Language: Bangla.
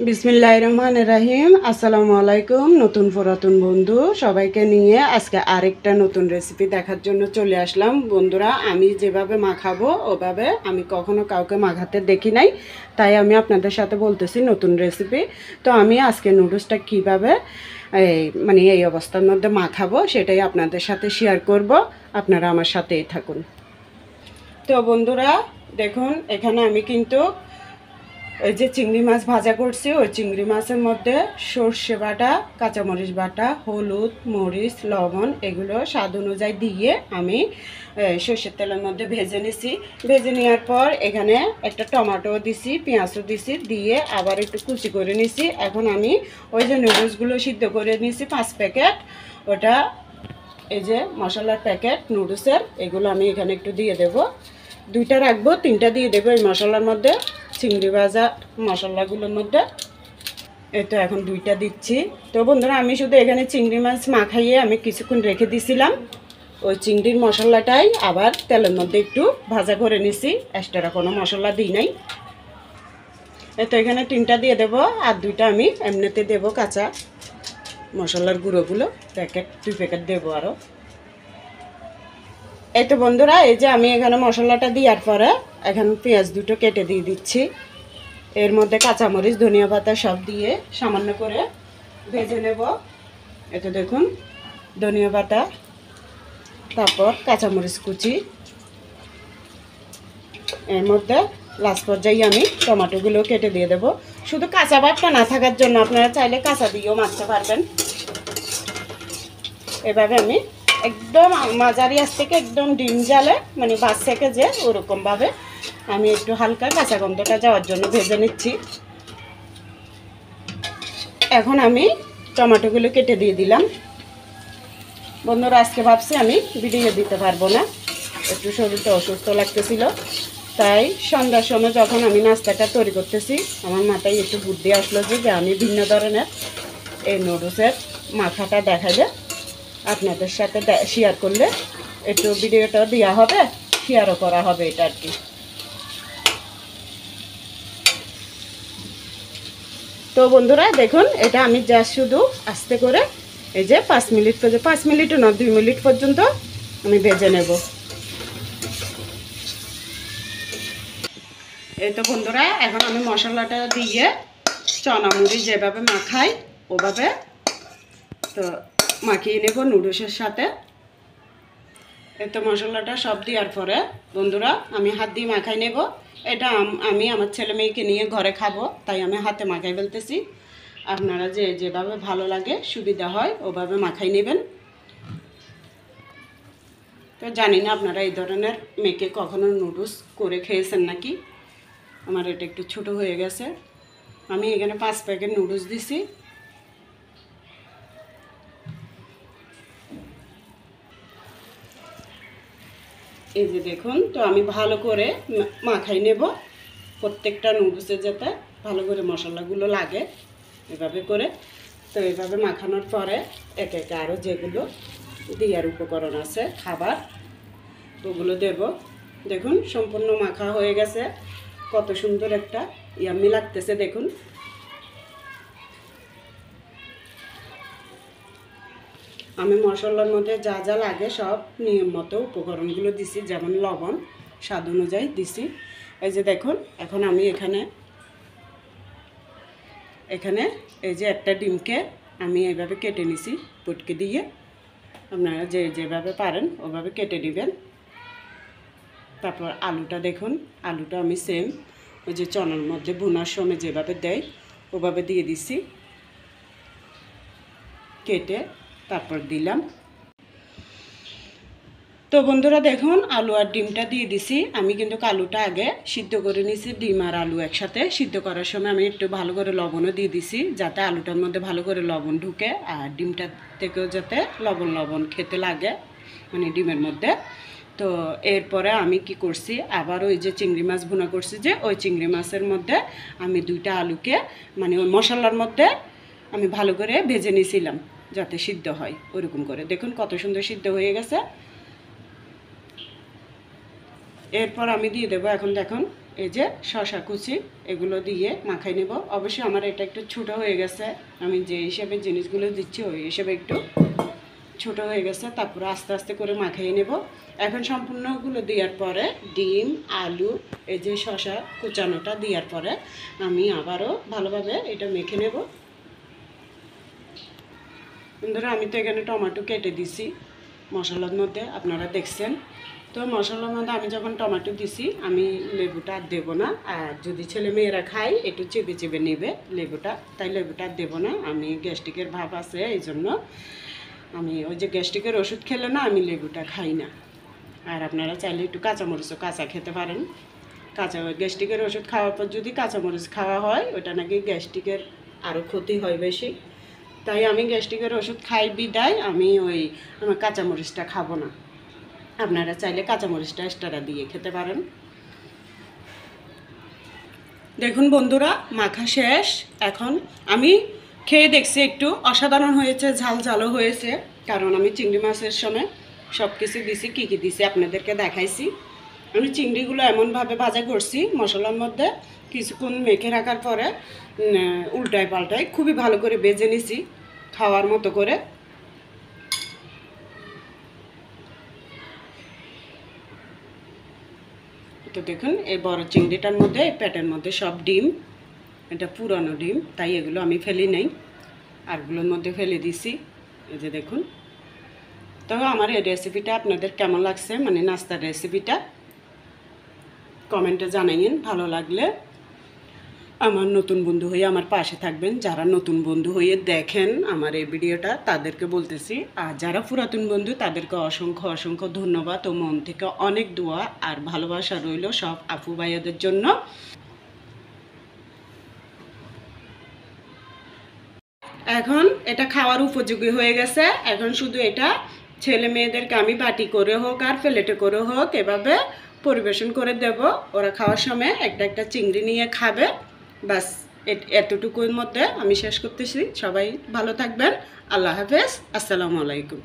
বিসমিল্লাহির রহমানির রহিম। আসসালামু আলাইকুম। নতুন পুরাতন বন্ধু সবাইকে নিয়ে আজকে আরেকটা নতুন রেসিপি দেখার জন্য চলে আসলাম। বন্ধুরা, আমি যেভাবে মাখাবো ওভাবে আমি কখনো কাউকে মাখাতে দেখি নাই, তাই আমি আপনাদের সাথে বলতেছি নতুন রেসিপি। তো আমি আজকে নুডলসটা কীভাবে এই অবস্থার মধ্যে মাখাবো সেটাই আপনাদের সাথে শেয়ার করব। আপনারা আমার সাথেই থাকুন। তো বন্ধুরা দেখুন, এখানে আমি কিন্তু এই যে চিংড়ি মাছ ভাজা করছি, ওই চিংড়ি মাছের মধ্যে সর্ষে বাটা, কাঁচামরিচ বাটা, হলুদ, মরিচ, লবণ এগুলো স্বাদ অনুযায়ী দিয়ে আমি সর্ষের তেলের মধ্যে ভেজে নিছি। ভেজে নেওয়ার পর এখানে একটা টমেটো দিছি, পেঁয়াজও দিছি, দিয়ে আবার একটু কুচি করে নিছি। এখন আমি ওই যে নুডলসগুলো সিদ্ধ করে নিছি 5 প্যাকেট, ওটা এই যে মশলার প্যাকেট নুডলসের, এগুলো আমি এখানে একটু দিয়ে দেবো। 2টা রাখবো, 3টা দিয়ে দেবো এই মশলার মধ্যে, চিংড়ি ভাজা মশলাগুলোর মধ্যে। এই তো এখন 2টা দিচ্ছি। তো বন্ধুরা, আমি শুধু এখানে চিংড়ি মাছ মাখাইয়ে আমি কিছুক্ষণ রেখে দিছিলাম। ওই চিংড়ির মশলাটাই আবার তেলের মধ্যে একটু ভাজা করে নিছি, এক্সট্রা কোনো মশলা দিই নাই। এই তো এখানে 3টা দিয়ে দেবো, আর 2টা আমি এমনিতে দেবো কাঁচা মশলার গুঁড়োগুলো, 2 প্যাকেট দেবো আরও। এই তো বন্ধুরা, এই যে আমি এখানে মশলাটা দেওয়ার পরে এখন পেঁয়াজ 2টো কেটে দিয়ে দিচ্ছি। এর মধ্যে কাঁচামরিচ, ধনিয়া পাতা সব দিয়ে সামান্য করে ভেজে নেব। এতে দেখুন ধনিয়া পাতা, তারপর কাঁচামরিচ কুচি, এর মধ্যে লাস্ট পর্যায়ে আমি টমেটোগুলো কেটে দিয়ে দেব। শুধু কাঁচা ভাবটা না থাকার জন্য আপনারা চাইলে কাঁচা দিয়েও মাখতে পারবেন। এভাবে আমি একদম মাঝারি আঁচ থেকে একদম ডিম জালে মানে বাস থেকে যে ওরকমভাবে আমি একটু হালকা কাঁচা গন্ধটা যাওয়ার জন্য ভেজে নিচ্ছি। এখন আমি টমেটোগুলো কেটে দিয়ে দিলাম। বন্ধুরা, আজকে ভাবছি আমি ভিডিও দিতে পারবো না, একটু শরীরটা অসুস্থ লাগতেছিল, তাই সন্ধ্যার সময় যখন আমি নাস্তাটা তৈরি করতেছি আমার মাথায় একটু বুদ্ধি আসলো যে আমি ভিন্ন ধরনের এই নুডলসের মাখাটা দেখাইলে আপনাদের সাথে শেয়ার করলে একটু ভিডিওটা দেওয়া হবে, শেয়ারও করা হবে এটা আর কি। তো বন্ধুরা দেখুন, এটা আমি জাস্ট শুধু আস্তে করে এই যে 5 মিনিট পর্যন্ত, 5 মিনিটও না 2 মিনিট পর্যন্ত আমি ভেজে নেব। এই তো বন্ধুরা, এখন আমি মশলাটা দিয়ে চনামুড়ি যেভাবে মাখাই ওভাবে তো মাখিয়ে নেব নুডলসের সাথে। এই তো মশলাটা সব দেওয়ার পরে বন্ধুরা আমি হাত দিয়ে মাখাই নেব। এটা আমি আমার ছেলে মেয়েকে নিয়ে ঘরে খাবো, তাই আমি হাতে মাখাই ফেলতেছি। আপনারা যেভাবে ভালো লাগে সুবিধা হয় ওভাবে মাখাই নেবেন। তো জানি না আপনারা এই ধরনের মেখে কখনো নুডলস করে খেয়েছেন নাকি। আমার এটা একটু ছোট হয়ে গেছে। আমি এখানে 5 প্যাকেট নুডলস দিছি। এই যে দেখুন, তো আমি ভালো করে মাখাই নেব প্রত্যেকটা নুডলসে, যাতে ভালো করে মশলাগুলো লাগে এভাবে করে। তো এভাবে মাখানোর পরে একে একে আরও যেগুলো দেওয়ার উপকরণ আছে খাবার ওগুলো দেব। দেখুন সম্পূর্ণ মাখা হয়ে গেছে, কত সুন্দর একটা ইয়াম্মি লাগতেছে দেখুন। আমি মশলার মধ্যে যা যা লাগে সব নিয়ম মতো উপকরণগুলো দিছি, যেমন লবণ স্বাদ অনুযায়ী দিছি। এই যে দেখুন, এখন আমি এখানে এই যে একটা ডিমকে আমি এইভাবে কেটে নিছি পুটকি দিয়ে। আপনারা যেভাবে পারেন ওভাবে কেটে নেবেন। তারপর আলুটা দেখুন, আলুটা আমি সেম ওই যে চনার মধ্যে ভুনার সময় যেভাবে দেয় ওভাবে দিয়ে দিছি কেটে, তারপর দিলাম। তো বন্ধুরা দেখুন, আলু আর ডিমটা দিয়ে দিছি। আমি কিন্তু আলুটা আগে সিদ্ধ করে নিছি, ডিম আর আলু একসাথে সিদ্ধ করার সময় আমি একটু ভালো করে লবণও দিয়ে দিছি, যাতে আলুটার মধ্যে ভালো করে লবণ ঢুকে আর ডিমটা থেকেও যাতে লবণ লবণ খেতে লাগে মানে ডিমের মধ্যে। তো এরপরে আমি কি করছি, আবার ওই যে চিংড়ি মাছ ভুনা করছি, যে ওই চিংড়ি মাছের মধ্যে আমি 2টা আলুকে মানে ওই মশলার মধ্যে আমি ভালো করে ভেজে নিয়েছিলাম যাতে সিদ্ধ হয় ওরকম করে। দেখুন কত সুন্দর সিদ্ধ হয়ে গেছে। এরপর আমি দিয়ে দেবো এখন দেখুন এই যে শসা কুচি এগুলো দিয়ে মাখাই নেব। অবশ্যই আমার এটা একটু ছোটো হয়ে গেছে, আমি যে হিসেবে জিনিসগুলো দিচ্ছি ওই হিসেবে একটু ছোটো হয়ে গেছে। তারপরে আস্তে আস্তে করে মাখিয়ে নেব। এখন সম্পূর্ণগুলো দেওয়ার পরে ডিম, আলু, এই যে শসা কুচানোটা দেওয়ার পরে আমি আবারও ভালোভাবে এটা মেখে নেব। বন্ধুরা আমি তো এখানে টমেটো কেটে দিছি মশলার মধ্যে, আপনারা দেখছেন। তো মশলার মধ্যে আমি যখন টমেটো দিছি আমি লেবুটা আর দেবো না। আর যদি ছেলে মেয়েরা খায় একটু চেপে চেপে নেবে লেবুটা, তাই লেবুটা আর দেবো না। আমি গ্যাস্ট্রিকের ভাব আছে এই জন্য আমি ওই যে গ্যাস্ট্রিকের ওষুধ খেলে না আমি লেবুটা খাই না। আর আপনারা চাইলে একটু কাঁচামরিচও কাঁচা খেতে পারেন। কাঁচা গ্যাস্ট্রিকের ওষুধ খাওয়ার পর যদি কাঁচামরিচ খাওয়া হয় ওটা নাকি গ্যাস্ট্রিকের আরও ক্ষতি হয় বেশি। তাই আমি গ্যাস্ট্রিকের ওষুধ খাই বিদায় আমি আমার কাঁচামরিচটা খাবো না। আপনারা চাইলে কাঁচামরিচটা এক্সট্রা দিয়ে খেতে পারেন। দেখুন বন্ধুরা মাখা শেষ। এখন আমি খেয়ে দেখছি একটু অসাধারণ হয়েছে, ঝাল ঝালও হয়েছে। কারণ আমি চিংড়ি মাছের সময় সব কিছু দিছি, কী কী দিছি আপনাদেরকে দেখাইছি। আমি চিংড়িগুলো এমনভাবে ভাজা করছি মশলার মধ্যে, কিছুক্ষণ মেখে রাখার পরে উল্টায় পাল্টায় খুবই ভালো করে ভেজে নিছি খাওয়ার মতো করে। তো দেখুন এই বড় চিংড়িটার মধ্যে এই প্যাটের মধ্যে সব ডিম, এটা পুরানো ডিম তাই এগুলো আমি ফেলি নাই, আরগুলোর মধ্যে ফেলে দিছি। এই যে দেখুন। তো আমার এই রেসিপিটা আপনাদের কেমন লাগছে, মানে নাস্তার রেসিপিটা কমেন্টে জানাইন। ভালো লাগলে আমার নতুন বন্ধু হয়ে আমার পাশে থাকবেন। যারা নতুন বন্ধু হয়ে দেখেন আমার এই ভিডিওটা তাদেরকে বলতেছি, আর যারা পুরাতন বন্ধু তাদেরকে অসংখ্য অসংখ্য ধন্যবাদ ও মন থেকে অনেক দোয়া আর ভালোবাসা রইল সব আপু ভাইয়াদের জন্য। এখন এটা খাওয়ার উপযোগী হয়ে গেছে। এখন শুধু এটা ছেলে মেয়েদেরকে আমি বাটি করে হোক আর প্লেটে করে হোক এভাবে পরিবেশন করে দেব। ওরা খাওয়ার সময় একটা একটা চিংড়ি নিয়ে খাবে। বাস এতটুকুর মধ্যে আমি শেষ করতেছি। সবাই ভালো থাকবেন। আল্লাহ হাফেজ। আসসালামু আলাইকুম।